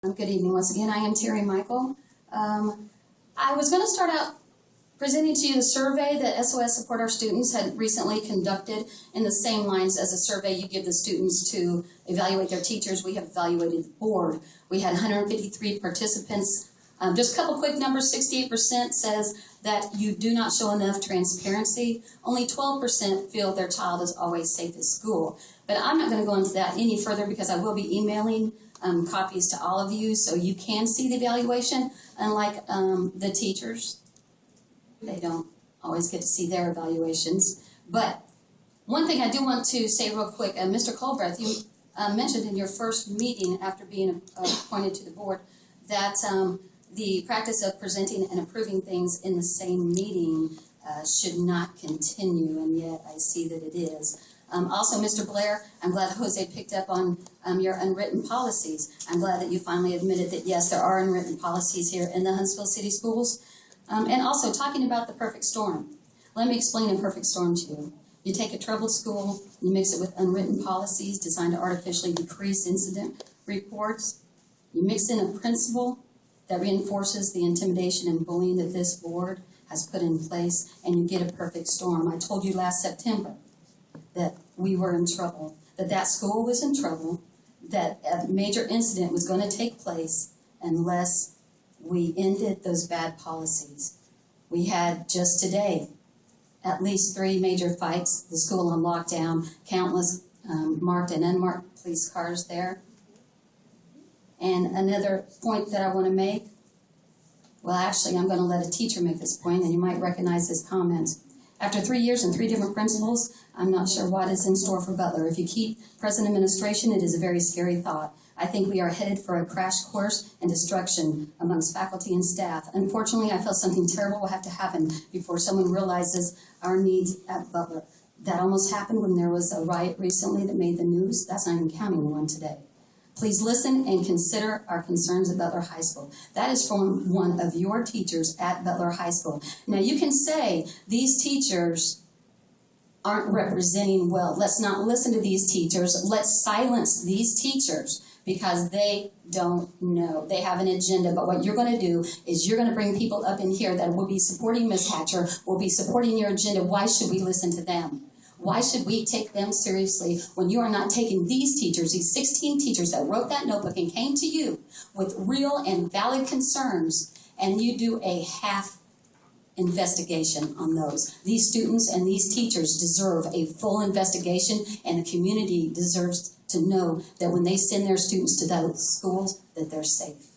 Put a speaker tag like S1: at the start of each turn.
S1: Good evening once again. I am Terri Michal. I was going to start out presenting to you the survey that SOS Support Our Students had recently conducted in the same lines as a survey you give the students to evaluate their teachers. We have evaluated the board. We had 153 participants. Just a couple quick numbers. 68% says that you do not show enough transparency. Only 12% feel their child is always safe at school. But I'm not going to go into that any further because I will be emailing copies to all of you so you can see the evaluation. Unlike the teachers, they don't always get to see their evaluations. But one thing I do want to say real quick, Mr. Colbreth, you mentioned in your first meeting after being appointed to the board that the practice of presenting and approving things in the same meeting should not continue, and yet I see that it is. Also, Mr. Blair, I'm glad Jose picked up on your unwritten policies. I'm glad that you finally admitted that, yes, there are unwritten policies here in the Huntsville City Schools. And also, talking about the perfect storm. Let me explain a perfect storm to you. You take a troubled school, you mix it with unwritten policies designed to artificially decrease incident reports. You mix in a principle that reinforces the intimidation and bullying that this board has put in place, and you get a perfect storm. I told you last September that we were in trouble, that school was in trouble, that a major incident was going to take place unless we ended those bad policies. We had just today at least 3 major fights, the school on lockdown, countless marked and unmarked police cars there. And another point that I want to make, well, actually, I'm going to let a teacher make this point, and you might recognize this comment. After 3 years and 3 different principals, I'm not sure what is in store for Butler. If you keep present administration, it is a very scary thought. I think we are headed for a crash course and destruction amongst faculty and staff. Unfortunately, I feel something terrible will have to happen before someone realizes our needs at Butler. That almost happened when there was a riot recently that made the news. That's not even counting the one today. Please listen and consider our concerns at Butler High School. That is from one of your teachers at Butler High School. Now, you can say these teachers aren't representing well. Let's not listen to these teachers. Let's silence these teachers because they don't know. They have an agenda. But what you're going to do is you're going to bring people up in here that will be supporting Ms. Hatcher, will be supporting your agenda. Why should we listen to them? Why should we take them seriously when you are not taking these teachers, these 16 teachers that wrote that notebook and came to you with real and valid concerns, and you do a half investigation on those? These students and these teachers deserve a full investigation, and the community deserves to know that when they send their students to those schools, that they're safe.